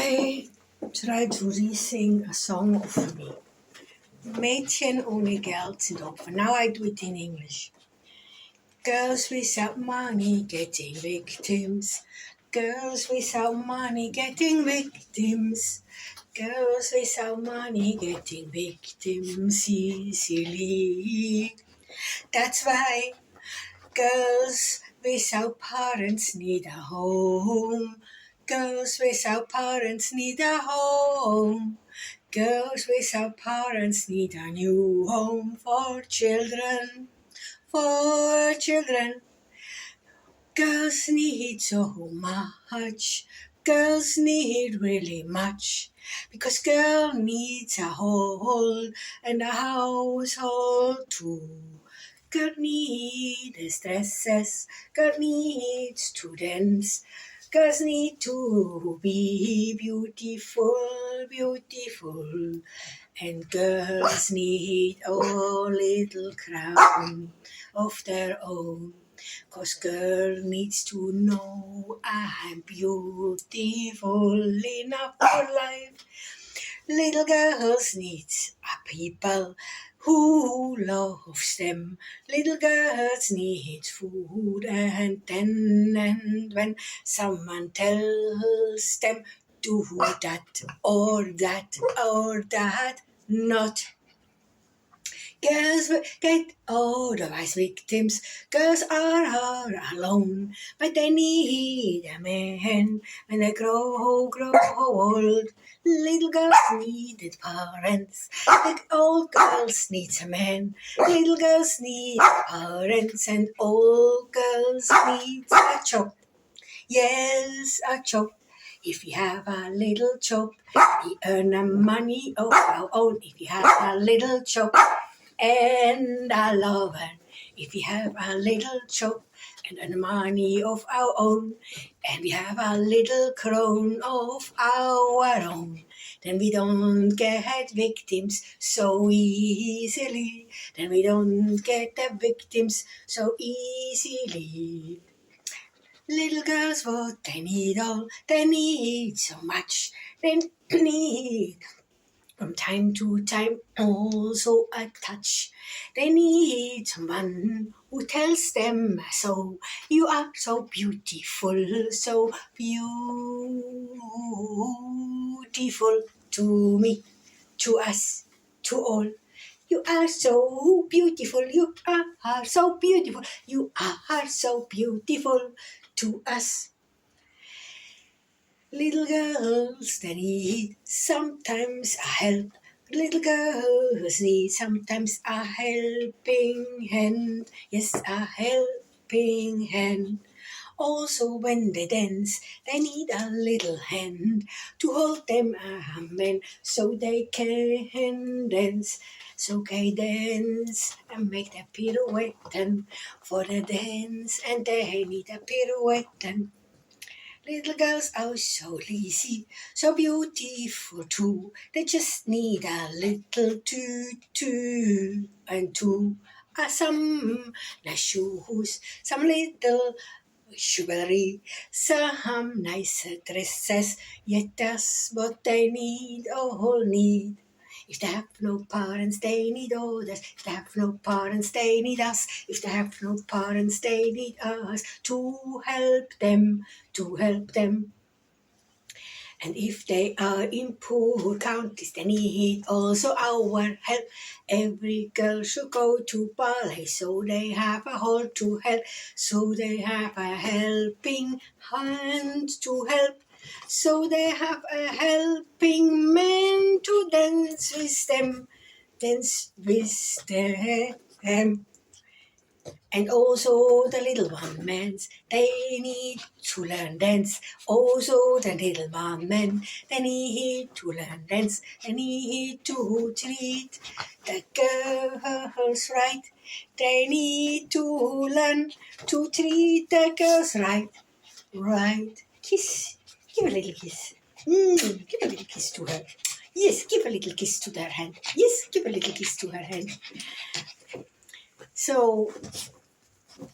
I try to re-sing a song of me. Mädchen ohne Geld sind Opfer. Now I do it in English. Girls without money getting victims. Girls without money getting victims. Girls without money getting victims easily. That's why girls without parents need a home. Girls without parents need a home. Girls without parents need a new home for children. For children. Girls need so much. Girls need really much. Because girl needs a hole and a household too. Girl needs dresses. Girl needs to dance. Girls need to be beautiful, beautiful. And girls need a little crown of their own. 'Cause girl needs to know I'm beautiful enough for life. Little girls need a people who loves them. Little girls need food and when someone tells them do that or that or that, not. Girls get otherwise victims. Girls are alone, but they need a man when they grow old. Little girls needed parents, like old girls need a man. Little girls need parents, and old girls need a job. Yes, a job. If we have a little job, we earn the money of our own. If we have a little job, and I love her. If we have a little job and earn money of our own, and we have a little crown of our own, then we don't get victims so easily. Then we don't get the victims so easily. Little girls, what they need so much. They need from time to time also a touch. They need someone who tells them so. You are so beautiful, so beautiful to me, to us, to all. You are so beautiful, you are so beautiful, you are so beautiful to us. Little girls, they need sometimes a help. Little girls need sometimes a helping hand. Yes, a helping hand. Also when they dance, they need a little hand to hold them a hand so they can dance. So they dance and make the pirouette for the dance, and they need a pirouette. Little girls are so lazy, so beautiful too. They just need a little tutu and two some nice shoes, some little jewelry, some nice dresses. Yet that's what they need, all need. If they have no parents, they need others. If they have no parents, they need us. If they have no parents, they need us to help them, to help them. And if they are in poor countries, they need also our help. Every girl should go to ballet, so they have a hall to help. So they have a helping hand to help. So they have a helping man to dance with them. Dance with them. And also the little one men, they need to learn dance. Also the little one men, they need to learn dance. They need to treat the girls right. They need to learn to treat the girls right. Right. Kiss. Give a little kiss. Give a little kiss to her. Yes, give a little kiss to their hand. Yes, give a little kiss to her hand. So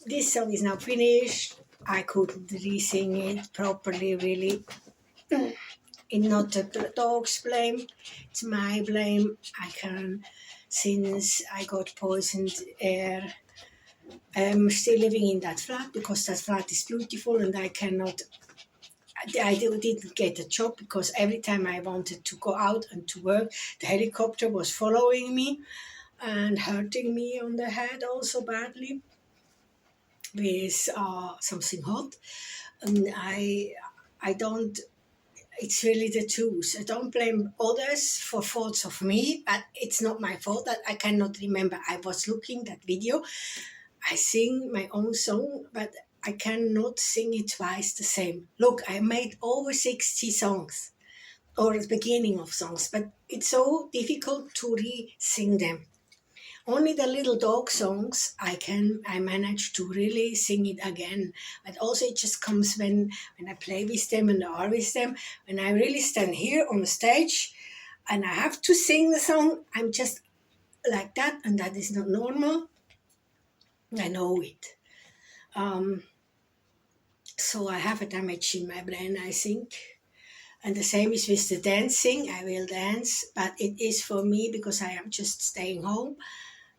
this song is now finished. I couldn't re-sing it properly, really. It's not the dog's blame, it's my blame. I can, since I got poisoned air, I'm still living in that flat because that flat is beautiful and I cannot, I didn't get a job because every time I wanted to go out and to work, the helicopter was following me and hurting me on the head also badly with something hot. And I don't, it's really the truth. I don't blame others for faults of me, but it's not my fault that I cannot remember. I was looking that video. I sing my own song, but I cannot sing it twice the same. Look, I made over 60 songs, or the beginning of songs, but it's so difficult to re-sing them. Only the little dog songs I manage to really sing it again. But also it just comes when I play with them and are with them. When I really stand here on the stage and I have to sing the song, I'm just like that, and that is not normal. I know it. So I have a damage in my brain, I think. And the same is with the dancing. I will dance, but it is for me because I am just staying home.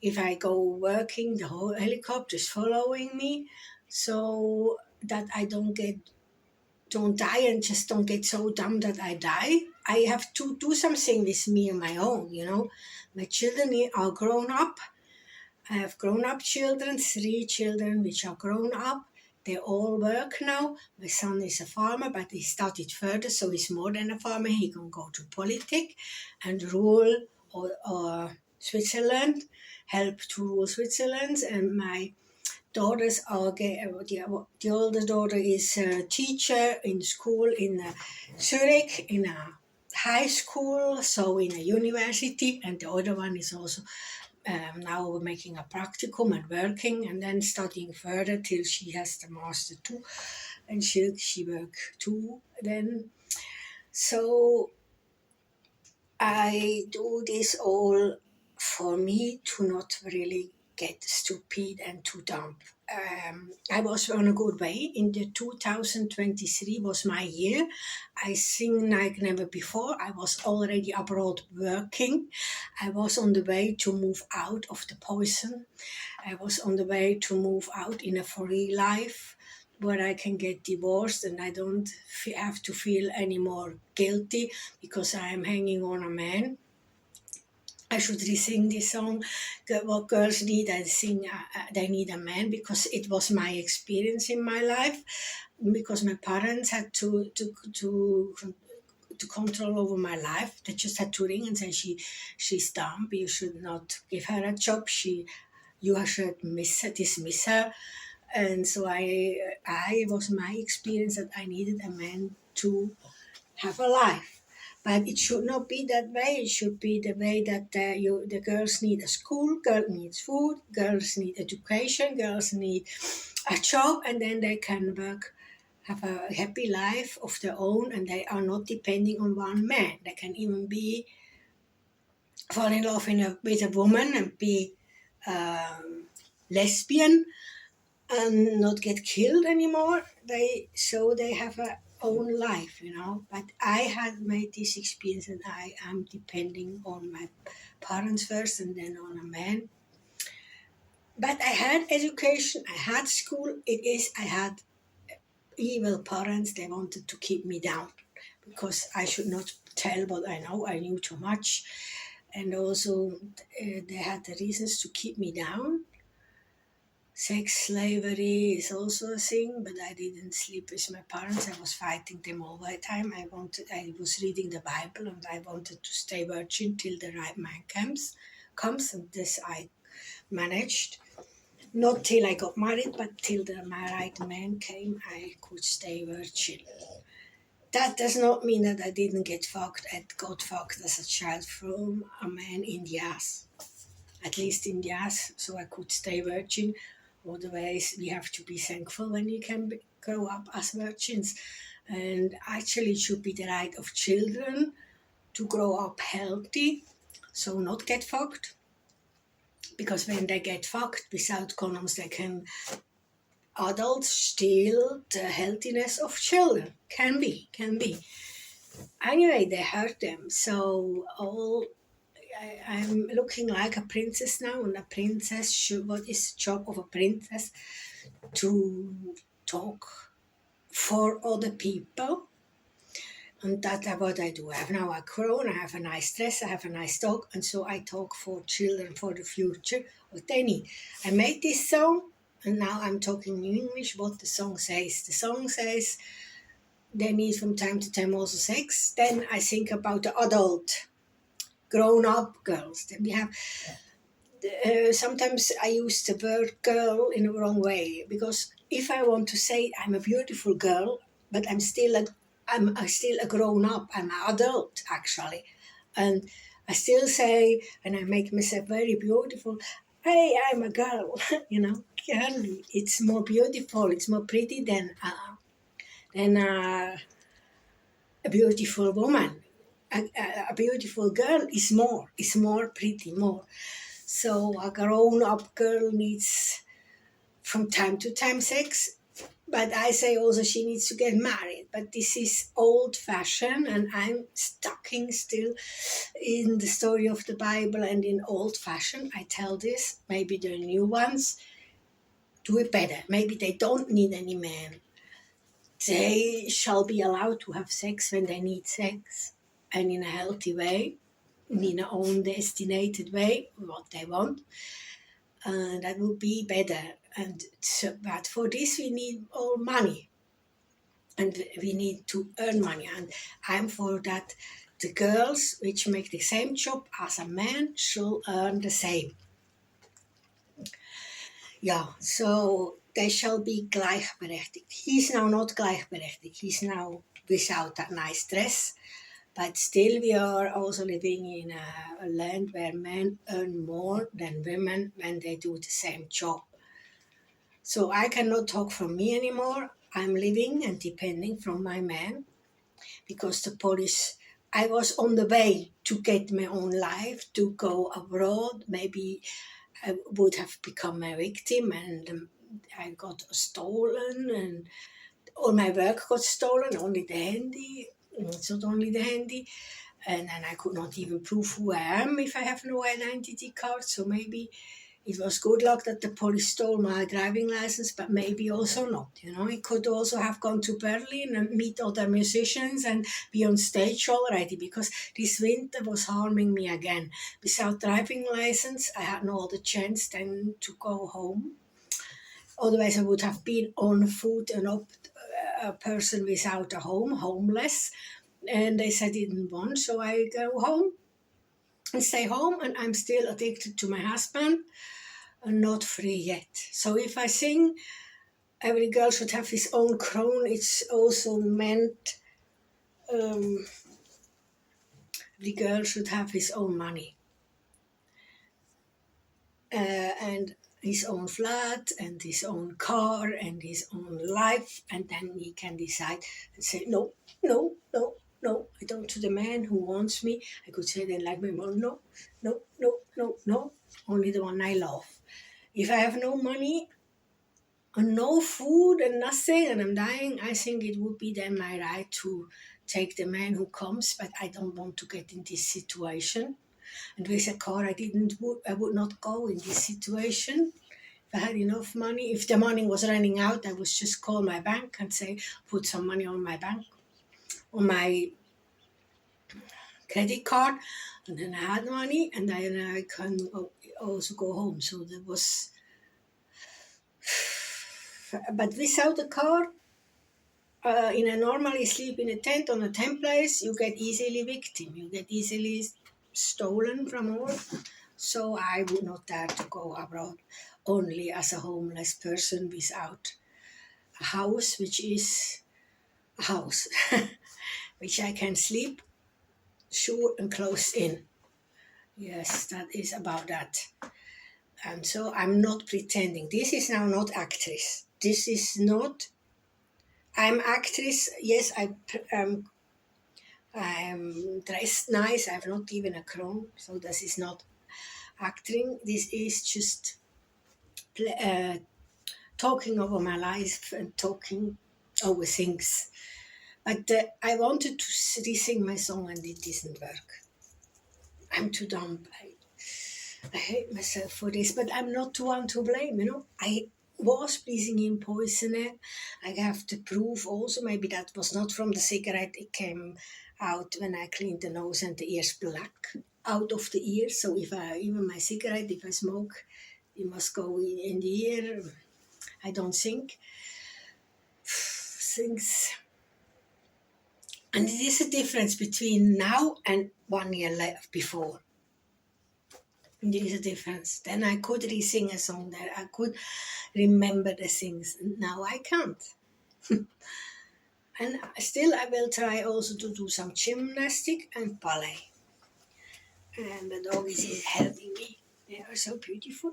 If I go working, the whole helicopter is following me, so that I don't die and just don't get so dumb that I die. I have to do something with me on my own, you know. My children are grown up. I have grown-up children, 3 children which are grown up. They all work now. My son is a farmer, but he studied further, so he's more than a farmer. He can go to politics and rule or Switzerland, help to rule Switzerland. And my daughters are, the older daughter is a teacher in school in Zurich, in a high school, so in a university, and the other one is also now making a practicum and working and then studying further till she has the master too, and she work too then. So I do this all for me to not really get stupid and too dumb. I was on a good way. In the 2023 was my year. I sing like never before. I was already abroad working. I was on the way to move out of the poison. I was on the way to move out in a free life where I can get divorced and I don't have to feel any more guilty because I am hanging on a man. I should re-sing this song, what girls need. I sing, they need a man, because it was my experience in my life, because my parents had to control over my life. They just had to ring and say, she's dumb, you should not give her a job, you should dismiss her. And so I was my experience that I needed a man to have a life. But it should not be that way. It should be the way that the girls need a school, girls need food, girls need education, girls need a job, and then they can work, have a happy life of their own, and they are not depending on one man. They can even fall in love with a woman and be lesbian and not get killed anymore. They have a own life, you know. But I had made this experience and I am depending on my parents first and then on a man. But I had education, I had school. I had evil parents. They wanted to keep me down because I should not tell what I know. I knew too much. And also they had the reasons to keep me down. Sex slavery is also a thing, but I didn't sleep with my parents. I was fighting them all the time. I was reading the Bible and I wanted to stay virgin till the right man comes, and this I managed. Not till I got married, but till my right man came, I could stay virgin. That does not mean that I didn't get fucked. I got fucked as a child from a man in the ass. At least in the ass, so I could stay virgin. Otherwise, we have to be thankful when you can grow up as virgins. And actually, it should be the right of children to grow up healthy, so not get fucked. Because when they get fucked without condoms, adults steal the healthiness of children. Can be. Anyway, they hurt them. So I'm looking like a princess now, and a princess should. What is the job of a princess? To talk for other people, and that's what I do. I have now a crown, I have a nice dress, I have a nice dog, and so I talk for children for the future, what they need. I made this song, and now I'm talking in English what the song says. The song says they need from time to time also sex. Then I think about the adult, grown-up girls. Then we have sometimes I use the word girl in the wrong way, because if I want to say I'm a beautiful girl, but I'm still a grown up. I'm an adult actually, and I still say, and I make myself very beautiful. Hey, I'm a girl, girl. It's more beautiful. It's more pretty than a beautiful woman. A beautiful girl is more pretty, more. So a grown-up girl needs from time to time sex, but I say also she needs to get married. But this is old-fashioned, and I'm stucking still in the story of the Bible and in old-fashioned. I tell this, maybe the new ones do it better. Maybe they don't need any man. They shall be allowed to have sex when they need sex, and in a healthy way, in their own destinated way, what they want. That would be better. And so, but for this we need all money, and we need to earn money. And I'm for that. The girls which make the same job as a man should earn the same. Yeah, so they shall be gleichberechtigt. He's now not gleichberechtigt. He's now without that nice dress. But still, we are also living in a land where men earn more than women when they do the same job. So I cannot talk for me anymore. I'm living and depending from my man, because the police, I was on the way to get my own life, to go abroad. Maybe I would have become a victim, and I got stolen, and all my work got stolen, only the handy. It's not only the handy. And then I could not even prove who I am if I have no identity card. So maybe it was good luck that the police stole my driving license, but maybe also not. I could also have gone to Berlin and meet other musicians and be on stage already, because this winter was harming me again. Without driving license, I had no other chance than to go home. Otherwise, I would have been on foot and up a person without a home, homeless. And they said didn't want, so I go home and stay home, and I'm still addicted to my husband and not free yet. So if I sing every girl should have his own crown, it's also meant the girl should have his own money and his own flat and his own car and his own life, and then he can decide and say no, no, no, no, I don't to the man who wants me. I could say then like my mom, no, no, no, no, no, only the one I love. If I have no money and no food and nothing and I'm dying, I think it would be then my right to take the man who comes, but I don't want to get in this situation. And with a car, I would not go in this situation. If I had enough money, if the money was running out, I would just call my bank and say, put some money on my bank, on my credit card, and then I had money, and then I can also go home. So there was, but without a car, in a normally sleep in a tent on a tent place, you get easily victim. You get easily stolen from all. So I would not dare to go abroad only as a homeless person without a house, which is a house, which I can sleep sure and close in. Yes, that is about that. And so I'm not pretending. This is now not actress. This is not. I'm actress. Yes, I'm dressed nice. I have not even a crown, so this is not acting. This is just talking over my life and talking over things. But I wanted to re-sing my song and it didn't work. I'm too dumb. I hate myself for this, but I'm not the one to blame, I was breathing in poison. I have the proof also. Maybe that was not from the cigarette. It came out when I cleaned the nose and the ears black out of the ear. So if even my cigarette, if I smoke, it must go in the ear. I don't think. Things. And it is a difference between now and 1 year before. There is a difference. Then I could re-sing a song there. I could remember the things. Now I can't. And still I will try also to do some gymnastic and ballet. And the doggies is helping me. They are so beautiful.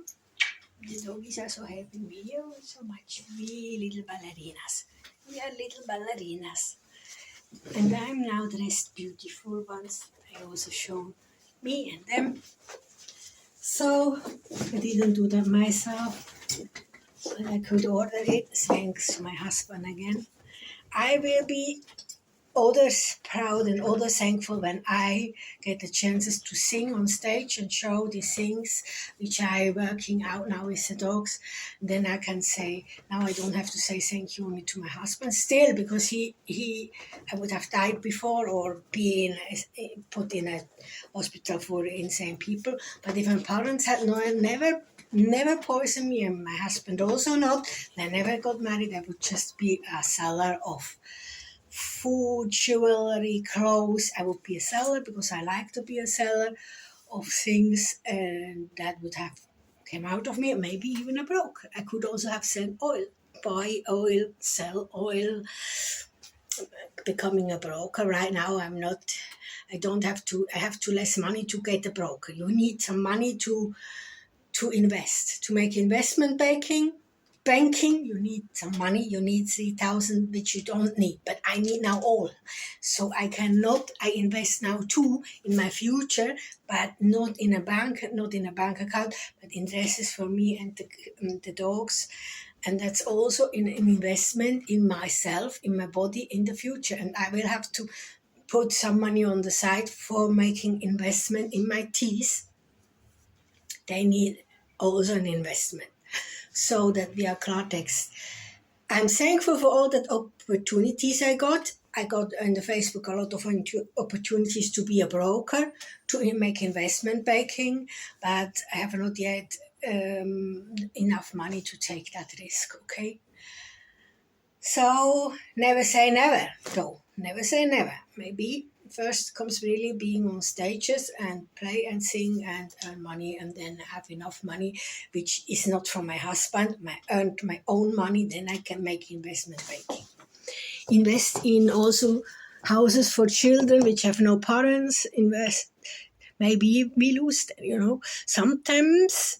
The doggies are so helping me. Oh, so much. We little ballerinas. We are little ballerinas. And I'm now dressed beautiful ones. I also show me and them. So I didn't do that myself, but I could order it, thanks to my husband again. I will be others proud and others thankful when I get the chances to sing on stage and show the things which I working out now with the dogs. Then I can say, now I don't have to say thank you only to my husband still, because he I would have died before or been put in a hospital for insane people. But if my parents had never poisoned me, and my husband also not, they never got married, I would just be a seller of food, jewelry, clothes. I would be a seller because I like to be a seller of things, and that would have came out of me. Maybe even a broker. I could also have sell oil, buy oil, sell oil, becoming a broker. Right now I'm not. I don't have to. I have too less money to get a broker. You need some money to invest, to make investment banking, you need some money, you need 3,000, which you don't need, but I need now all. So I invest now too in my future, but not in a bank account, but invest for me and the dogs. And that's also an investment in myself, in my body, in the future. And I will have to put some money on the side for making investment in my teeth. They need also an investment. So that we are Klartext. I'm thankful for all the opportunities I got. I got on the Facebook a lot of opportunities to be a broker, to make investment banking, but I have not yet enough money to take that risk, okay? So never say never, though. Never say never. Maybe first comes really being on stages and play and sing and earn money, and then have enough money, which is not from my husband. I earned my own money, then I can make investment banking. Invest in also houses for children which have no parents. Invest. Maybe we lose them, Sometimes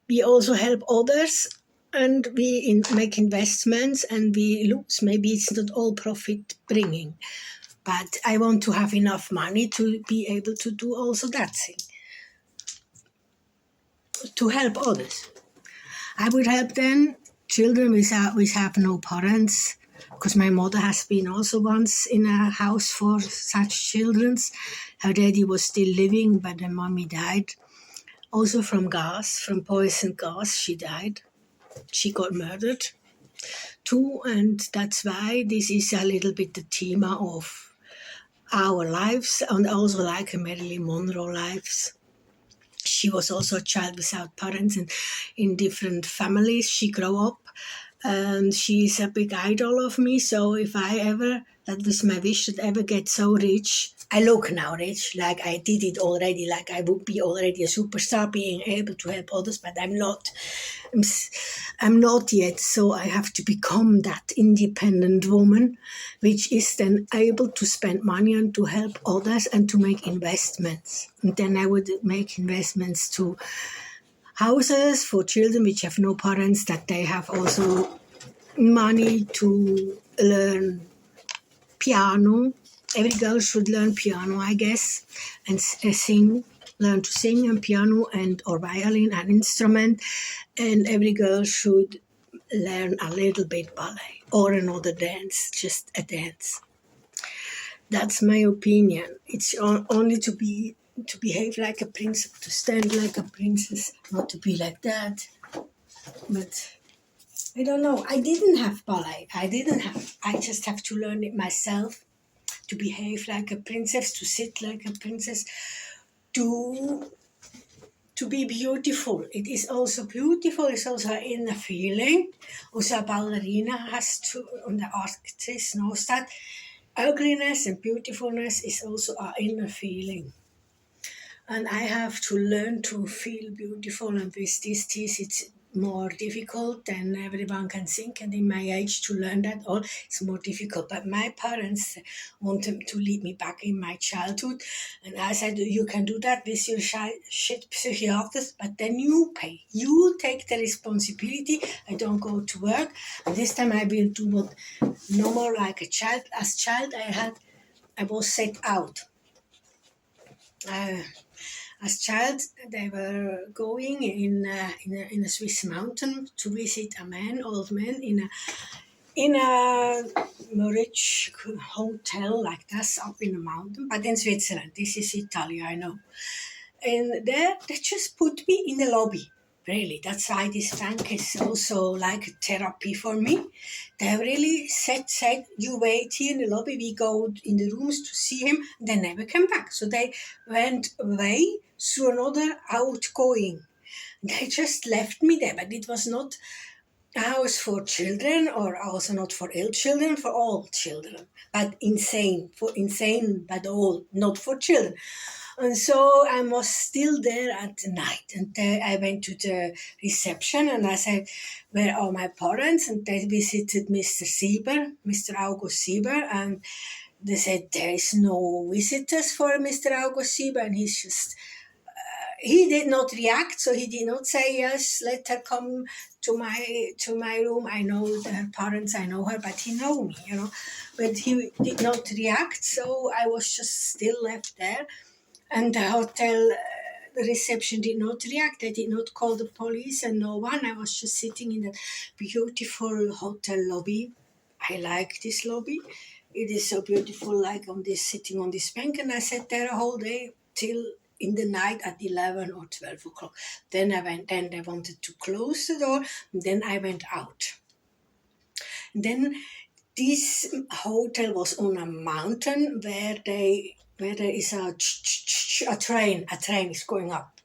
we also help others and we make investments and we lose. Maybe it's not all profit bringing. But I want to have enough money to be able to do also that thing, to help others. I would help then children which have no parents, because my mother has been also once in a house for such children. Her daddy was still living, but her mommy died. Also from poison gas, she died. She got murdered too, and that's why this is a little bit the theme of our lives, and also like Marilyn Monroe lives. She was also a child without parents, and in different families she grew up, and she's a big idol of me. So if that was my wish, that I ever get so rich. I look now rich, like I did it already, like I would be already a superstar, being able to help others, but I'm not. I'm not yet, so I have to become that independent woman, which is then able to spend money and to help others and to make investments. And then I would make investments to houses for children which have no parents, that they have also money to learn piano. Every girl should learn piano, I guess, and learn to sing and piano or violin, an instrument. And every girl should learn a little bit ballet or another dance, just a dance. That's my opinion. It's only to behave like a princess, to stand like a princess, not to be like that. But I don't know. I didn't have ballet. I just have to learn it myself. To behave like a princess, to sit like a princess, to be beautiful. It is also beautiful. It's also an inner feeling. Also, a ballerina has to, and the artist knows that ugliness and beautifulness is also an inner feeling. And I have to learn to feel beautiful, and with this teeth it's more difficult than everyone can think, and in my age to learn that all is more difficult. But my parents wanted to lead me back in my childhood, and I said, you can do that with your shit psychiatrist, but then you pay, you take the responsibility. I don't go to work, and this time I will do what no more like a child. As child I was set out. As child, they were going in a Swiss mountain to visit a old man, in a rich hotel like this up in the mountain, but in Switzerland. This is Italy, I know. And there, they just put me in the lobby. Really, that's why this bank is also like therapy for me. They really said, you wait here in the lobby, we go in the rooms to see him, and they never came back. So they went away through another outgoing. They just left me there, but it was not a house for children, or also not for ill children, for all children. But insane, but all, not for children. And so I was still there at night. And I went to the reception and I said, where are my parents? And they visited Mr. August Sieber. And they said, there is no visitors for Mr. August Sieber. And he's just, he did not react. So he did not say, yes, let her come to my room. I know her parents, I know her, but he know me, But he did not react. So I was just still left there. And the hotel, the reception did not react. They did not call the police and no one. I was just sitting in that beautiful hotel lobby. I like this lobby. It is so beautiful, like sitting on this bank. And I sat there a whole day till in the night at 11 or 12 o'clock. Then they wanted to close the door. And then I went out. And then this hotel was on a mountain where there is a train is going up,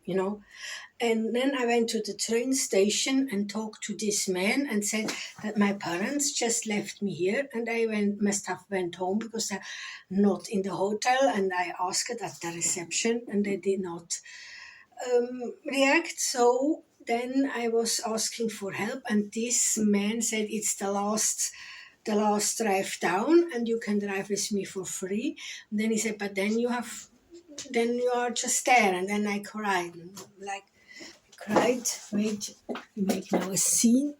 And then I went to the train station and talked to this man and said that my parents just left me here, and I must have went home because they're not in the hotel. And I asked at the reception, and they did not react. So then I was asking for help, and this man said it's the last drive down, and you can drive with me for free. And then he said, but then you are just there. And then I cried, Wait, make now a scene.